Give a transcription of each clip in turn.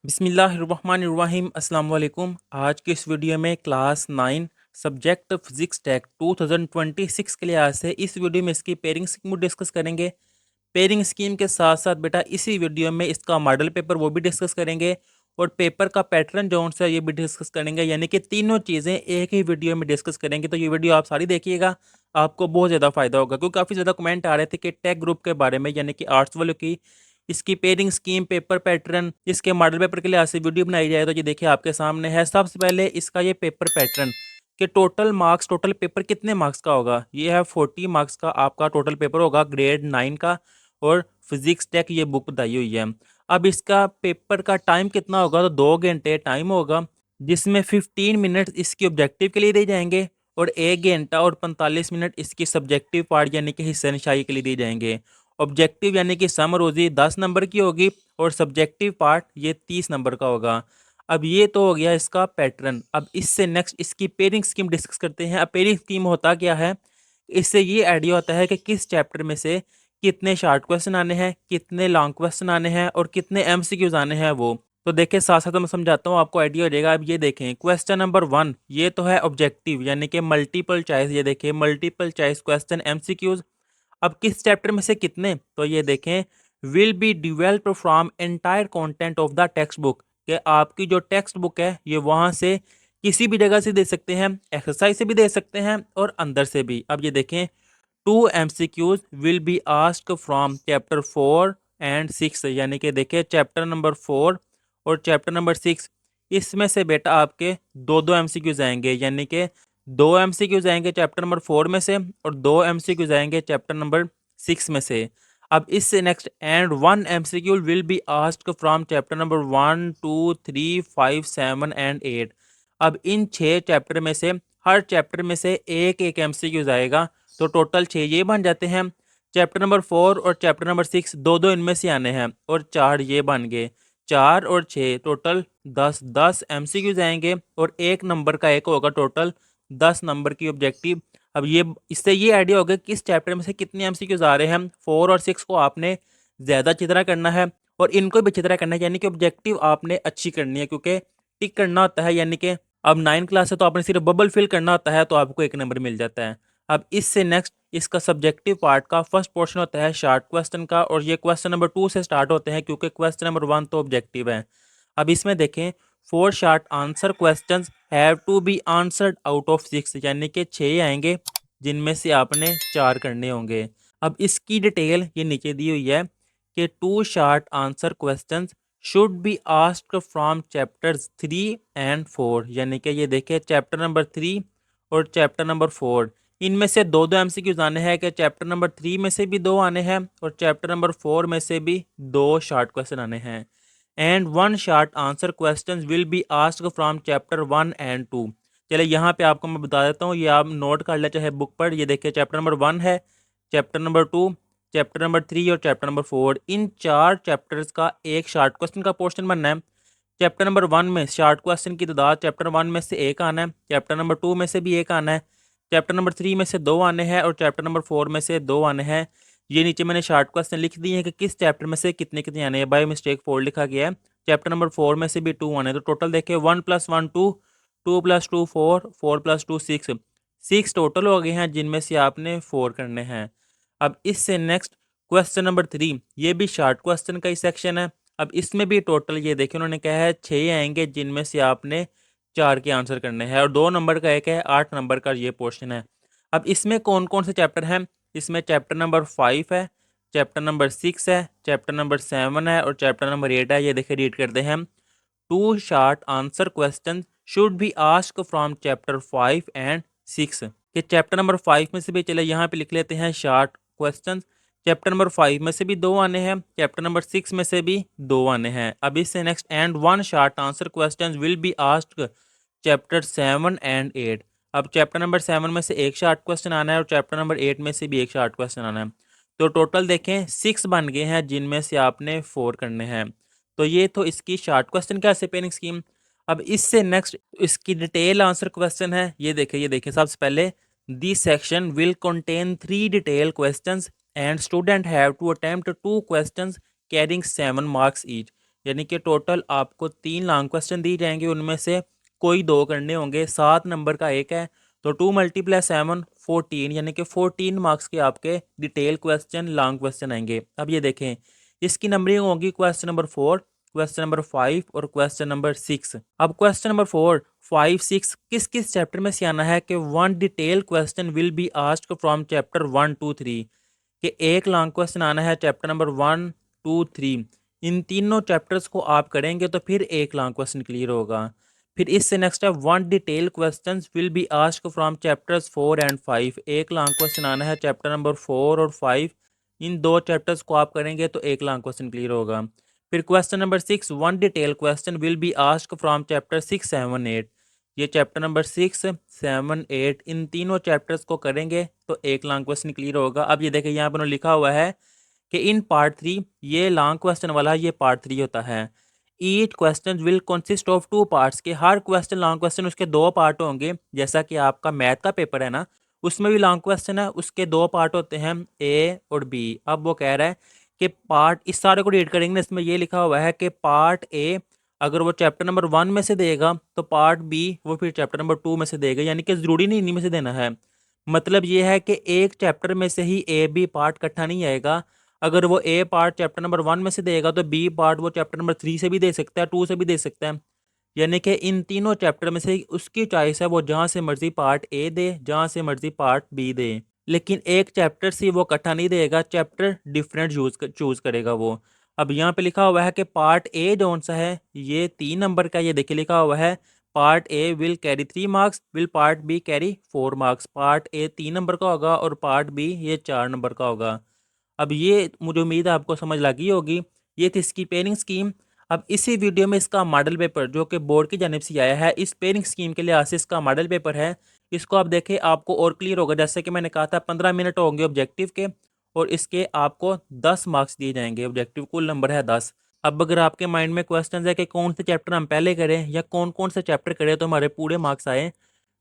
बिस्मिल्लाहिर्रहमानिर्रहीम अस्सलाम वालेकुम। आज की इस वीडियो में क्लास 9 सब्जेक्ट फिजिक्स टेक 2026 के लिहाज से इस वीडियो में इसकी पेयरिंग स्कीम डिस्कस करेंगे। पेयरिंग स्कीम के साथ साथ बेटा इसी वीडियो में इसका मॉडल पेपर वो भी डिस्कस करेंगे और पेपर का पैटर्न जो सा ये भी डिस्कस करेंगे, यानी कि तीनों चीज़ें एक ही वीडियो में डिस्कस करेंगे। तो ये वीडियो आप सारी देखिएगा, आपको बहुत ज़्यादा फायदा होगा, क्योंकि काफ़ी ज़्यादा कमेंट आ रहे थे कि टेक ग्रुप के बारे में, यानी कि आर्ट्स वालों की इसकी पेयरिंग स्कीम, पेपर पैटर्न, इसके मॉडल पेपर के लिहाज से वीडियो बनाई जाए। तो ये देखिए आपके सामने है। सबसे पहले इसका ये पेपर पैटर्न कि टोटल मार्क्स, टोटल पेपर कितने मार्क्स का होगा। ये है 40 मार्क्स का आपका टोटल पेपर होगा ग्रेड 9 का, और फिजिक्स टेक ये बुक बताई हुई है। अब इसका पेपर का टाइम कितना होगा, तो 2 घंटे टाइम होगा, जिसमें 15 मिनट इसकी ऑब्जेक्टिव के लिए दिए जाएंगे और 1 घंटा और 45 मिनट इसकी सब्जेक्टिव पार्ट यानी कि हिस्सा निशाई के लिए दिए जाएंगे। ऑब्जेक्टिव यानी कि समरोज़ी 10 नंबर की होगी और सब्जेक्टिव पार्ट ये 30 नंबर का होगा। अब ये तो हो गया इसका पैटर्न। अब इससे नेक्स्ट इसकी पेयरिंग स्कीम डिस्कस करते हैं। अब पेयरिंग स्कीम होता क्या है, इससे ये आइडिया होता है कि किस चैप्टर में से कितने शॉर्ट क्वेश्चन आने हैं, कितने लॉन्ग क्वेश्चन आने हैं और कितने एमसीक्यूज आने हैं वो। तो देखिए साथ साथ मैं समझाता हूँ, आपको आइडिया हो जाएगा। अब ये देखें क्वेश्चन नंबर 1, ये तो है ऑब्जेक्टिव यानी कि मल्टीपल चॉइस। ये देखिए मल्टीपल चॉइस क्वेश्चन एमसीक्यूज। अब किस चैप्टर में से कितने, तो ये देखें will be develop from entire content of the text book, कि आपकी जो टेक्स्ट बुक है ये वहाँ से किसी भी जगह से दे सकते हैं, एक्सरसाइज से भी दे सकते हैं और अंदर से भी। अब ये देखें 2 MCQs will be asked from chapter 4 and 6, यानी कि देखिए चैप्टर नंबर 4 और चैप्टर नंबर 6, इसमें से बेटा आपके दो दो MCQs आएंगे, यानी कि 2 MCQs आएंगे चैप्टर नंबर 4 में से और 2 MCQs आएंगे चैप्टर नंबर 6 में से। अब इससे next and 1 MCQ will be asked from chapter number 1, 2, 3, 5, 7 and 8। अब इन 6 चैप्टर में से हर चैप्टर में से एक एक MCQs आएगा, तो टोटल 6 ये बन जाते हैं। चैप्टर नंबर 4 और चैप्टर नंबर 6 दो दो इनमें से आने हैं और 4 ये बन गए। 4 और 6 टोटल 10 MCQs आएंगे और एक नंबर का एक होगा, टोटल 10 नंबर की ऑब्जेक्टिव। अब ये इससे ये आइडिया होगा कि किस चैप्टर में से कितने MCQs आ रहे हैं। 4 और 6 को आपने ज़्यादा अच्छी तरह करना है और इनको भी अच्छी तरह करना है, यानी कि ऑब्जेक्टिव आपने अच्छी करनी है, क्योंकि टिक करना होता है। यानी कि अब 9 क्लास है तो आपने सिर्फ बबल फिल करना होता है, तो आपको एक नंबर मिल जाता है। अब इससे नेक्स्ट इसका सब्जेक्टिव पार्ट का फर्स्ट पोर्शन होता है शॉर्ट क्वेश्चन का, और ये क्वेश्चन नंबर 2 से स्टार्ट होते हैं, क्योंकि क्वेश्चन नंबर 1 तो ऑब्जेक्टिव है। अब इसमें देखें 4 short answer questions have to be answered out of 6, यानी कि 6 आएंगे जिनमें से आपने 4 करने होंगे। अब इसकी डिटेल ये नीचे दी हुई है कि 2 short answer questions should be asked from chapters 3 and 4, यानी कि ये देखें चैप्टर नंबर 3 और चैप्टर नंबर 4, इनमें से दो दो MCQs आने हैं, कि चैप्टर नंबर 3 में से भी दो आने हैं और चैप्टर नंबर 4 में से भी दो शॉर्ट क्वेश्चन आने हैं। And 1 short answer question will be asked from chapter 1 and 2। चलिए यहाँ पे आपको मैं बता देता हूँ, ये आप नोट कर ले चाहे बुक पर। ये देखिए चैप्टर नंबर 1 है, चैप्टर नंबर 2, चैप्टर नंबर 3 और चैप्टर नंबर 4, इन 4 चैप्टर्स का एक शॉर्ट क्वेश्चन का पोर्शन बनना है। चैप्टर नंबर 1 में शॉर्ट क्वेश्चन की तादाद चैप्टर 1 में से एक आना है, चैप्टर नंबर 2 में से भी एक आना है, चैप्टर नंबर 3 में से दो आने हैं और चैप्टर नंबर 4 में से दो आने हैं। ये नीचे मैंने शॉर्ट क्वेश्चन लिख दिए हैं कि किस चैप्टर में से कितने कितने आने हैं। बाय मिस्टेक 4 लिखा गया है। चैप्टर नंबर 4 में से भी 2 आने हैं, तो टोटल देखिए 1 + 1 2, 2 + 2 4, 4 + 2 6, 6 टोटल हो गए हैं जिनमें से आपने 4 करने हैं। अब इससे नेक्स्ट क्वेश्चन नंबर 3, ये भी शॉर्ट क्वेश्चन का ही सेक्शन है। अब इसमें भी टोटल ये देखिए उन्होंने कहा है 6 आएंगे जिनमें से आपने 4 के आंसर करने हैं, और 2 नंबर का एक है, 8 नंबर का ये पोर्शन है। अब इसमें कौन कौन से चैप्टर हैं, इसमें चैप्टर नंबर 5 है, चैप्टर नंबर 6 है, चैप्टर नंबर 7 है और चैप्टर नंबर 8 है। ये देखिए रीड करते हैं हम। 2 short answer question should be asked from chapter 5 and 6, कि चैप्टर नंबर 5 में से भी, चले यहाँ पे लिख लेते हैं शॉर्ट क्वेश्चन। चैप्टर नंबर 5 में से भी दो आने हैं, चैप्टर नंबर 6 में से भी दो आने हैं। अब इससे next and 1 short answer question will be asked chapter 7 and 8। अब चैप्टर नंबर 7 में से एक शॉर्ट क्वेश्चन आना है और चैप्टर नंबर 8 में से भी एक शॉर्ट क्वेश्चन आना है। तो टोटल देखें 6 बन गए हैं जिनमें से आपने 4 करने हैं। तो ये तो इसकी शॉर्ट क्वेश्चन का पेयरिंग स्कीम। अब इससे नेक्स्ट इसकी डिटेल आंसर क्वेश्चन है। ये देखिए सबसे पहले this section will contain 3 detail questions and student have to attempt 2 questions carrying 7 marks each. यानी कि टोटल आपको 3 लॉन्ग क्वेश्चन दिए जाएंगे, उनमें से कोई 2 करने होंगे। 7 नंबर का एक है, तो 2 × 7 14, यानी कि 14 मार्क्स के आपके डिटेल क्वेश्चन लॉन्ग क्वेश्चन आएंगे। अब ये देखें, इसकी नंबरिंग होगी क्वेश्चन नंबर 4, क्वेश्चन नंबर 5 और क्वेश्चन नंबर 6। अब क्वेश्चन नंबर 4, 5, 6 किस किस चैप्टर में से आना है कि 1 detail question will be asked from chapter 1 to 3, कि एक लॉन्ग क्वेश्चन आना है चैप्टर नंबर 1, 2, 3। इन तीनों चैप्टर्स को आप करेंगे तो फिर एक लॉन्ग क्वेश्चन क्लियर होगा। फिर इससे नेक्स्ट है 1 detail questions will be asked from chapters 4 and 5। एक लॉन्ग क्वेश्चन आना है चैप्टर नंबर 4 और 5। इन 2 चैप्टर्स को आप करेंगे तो एक लॉन्ग क्वेश्चन क्लियर होगा। फिर question number 6, 1 detail question will be asked from chapter 6, 7, 8। ये चैप्टर नंबर 6, 7, 8 इन तीनों चैप्टर्स को करेंगे तो एक लॉन्ग क्वेश्चन क्लियर होगा। अब ये देखिए यहाँ पर लिखा हुआ है कि इन पार्ट 3, ये लॉन्ग क्वेश्चन वाला ये पार्ट 3 होता है। Each question will consist of 2 parts, के हर क्वेश्चन लॉन्ग क्वेश्चन उसके 2 पार्ट होंगे। जैसा कि आपका मैथ का पेपर है ना, उसमें भी लॉन्ग क्वेश्चन है, उसके 2 पार्ट होते हैं, ए और बी। अब वो कह रहा है कि पार्ट, इस सारे को रीड करेंगे, इसमें ये लिखा हुआ है कि पार्ट ए अगर वो चैप्टर नंबर 1 में से देगा तो पार्ट बी वो फिर चैप्टर नंबर 2 में से देगा, यानी कि ज़रूरी नहीं इन्हीं में से देना है। मतलब ये है कि एक चैप्टर में से ही ए बी पार्ट इकट्ठा नहीं आएगा। अगर वो ए पार्ट चैप्टर नंबर 1 में से देगा तो बी पार्ट वो चैप्टर नंबर 3 से भी दे सकता है, 2 से भी दे सकता है। यानी कि इन तीनों चैप्टर में से उसकी चॉइस है, वो जहाँ से मर्जी पार्ट ए दे, जहाँ से मर्जी पार्ट बी दे। लेकिन एक चैप्टर से वो इकट्ठा नहीं देगा, चैप्टर डिफरेंट चूज करेगा वो। अब यहाँ पे लिखा हुआ है कि पार्ट ए कौन सा है, ये 3 नंबर का। ये देखिए लिखा हुआ है part A will carry 3 marks, will part be carry 4 marks. Part A 3 number का होगा और पार्ट बी ये 4 नंबर का होगा। अब ये मुझे उम्मीद है आपको समझ लगी होगी। ये थी इसकी पेयरिंग स्कीम। अब इसी वीडियो में इसका मॉडल पेपर जो कि बोर्ड की जानिब से आया है, इस पेयरिंग स्कीम के लिहाज से इसका मॉडल पेपर है, इसको आप देखें आपको और क्लियर होगा। जैसे कि मैंने कहा था 15 मिनट होंगे ऑब्जेक्टिव के, और इसके आपको 10 मार्क्स दिए जाएंगे। ऑब्जेक्टिव कुल नंबर है 10। अब अगर आपके माइंड में क्वेश्चन है कि कौन से चैप्टर हम पहले करें या कौन कौन से चैप्टर करें तो हमारे पूरे मार्क्स आए,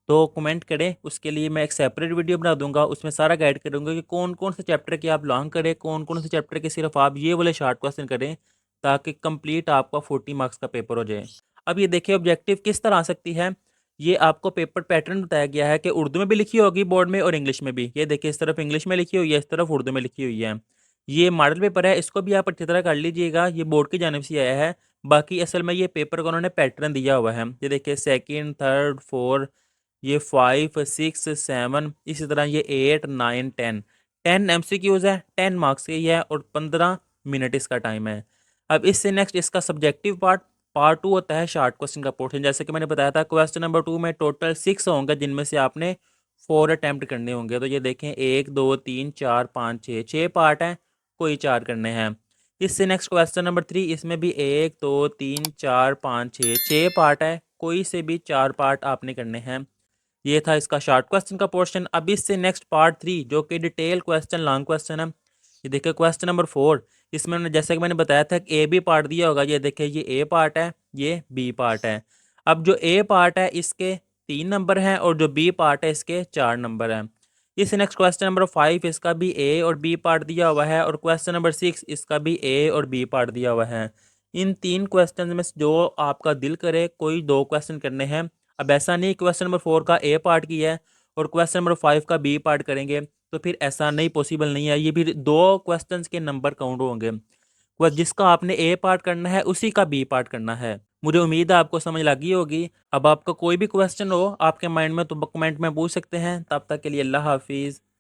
तो कमेंट करें। उसके लिए मैं एक सेपरेट वीडियो बना दूंगा, उसमें सारा गाइड करूंगा कि कौन कौन से चैप्टर के आप लॉन्ग करें, कौन कौन से चैप्टर के सिर्फ आप ये वाले शॉर्ट क्वेश्चन करें, ताकि कंप्लीट आपका 40 मार्क्स का पेपर हो जाए। अब ये देखिए ऑब्जेक्टिव किस तरह आ सकती है। ये आपको पेपर पैटर्न बताया गया है कि उर्दू में भी लिखी होगी बोर्ड में और इंग्लिश में भी। ये देखिए इस तरफ इंग्लिश में लिखी हुई है, इस तरफ उर्दू में लिखी हुई है। ये मॉडल पेपर है, इसको भी आप अच्छी तरह कर लीजिएगा, ये बोर्ड की जानिब से आया है। बाकी असल में ये पेपर का उन्होंने पैटर्न दिया हुआ है। ये देखिए सेकंड, थर्ड, फोर्थ, ये 5, 6, 7, इसी तरह ये 8, 9, 10। 10 MCQs है, 10 मार्क्स की है और 15 मिनट इसका टाइम है। अब इससे नेक्स्ट इसका सब्जेक्टिव पार्ट, पार्ट 2 होता है शॉर्ट क्वेश्चन का पोर्शन। जैसे कि मैंने बताया था क्वेश्चन नंबर 2 में टोटल 6 होंगे, जिनमें से आपने 4 अटैम्प्ट करने होंगे। तो ये देखें 1, 2, 3, 4, 5, 6, 6 पार्ट हैं, कोई 4 करने हैं। इससे नेक्स्ट क्वेश्चन नंबर 3, इसमें भी 1, 2, 3, 4, 5, 6, 6 पार्ट है, कोई से भी 4 पार्ट आपने करने हैं। ये था इसका शॉर्ट क्वेश्चन का पोर्शन। अब इससे नेक्स्ट पार्ट 3 जो कि डिटेल क्वेश्चन लॉन्ग क्वेश्चन है। ये देखिए क्वेश्चन नंबर 4, इसमें जैसे कि मैंने बताया था कि ए बी पार्ट दिया होगा। ये देखिए ये ए पार्ट है, ये बी पार्ट है। अब जो ए पार्ट है इसके 3 नंबर हैं और जो बी पार्ट है इसके 4 नंबर हैं। इस नेक्स्ट क्वेश्चन नंबर 5, इसका भी ए और बी पार्ट दिया हुआ है, और क्वेश्चन नंबर 6 इसका भी ए और बी पार्ट दिया हुआ है। इन 3 क्वेश्चन में से जो आपका दिल करे कोई 2 क्वेश्चन करने हैं। अब ऐसा नहीं क्वेश्चन नंबर 4 का ए पार्ट की है और क्वेश्चन नंबर 5 का बी पार्ट करेंगे, तो फिर ऐसा नहीं पॉसिबल नहीं है। ये फिर 2 क्वेश्चंस के नंबर काउंट होंगे। वह जिसका आपने ए पार्ट करना है उसी का बी पार्ट करना है। मुझे उम्मीद है आपको समझ लगी होगी। अब आपका कोई भी क्वेश्चन हो आपके माइंड में तो कमेंट में पूछ सकते हैं। तब तक के लिए अल्लाह हाफिज़।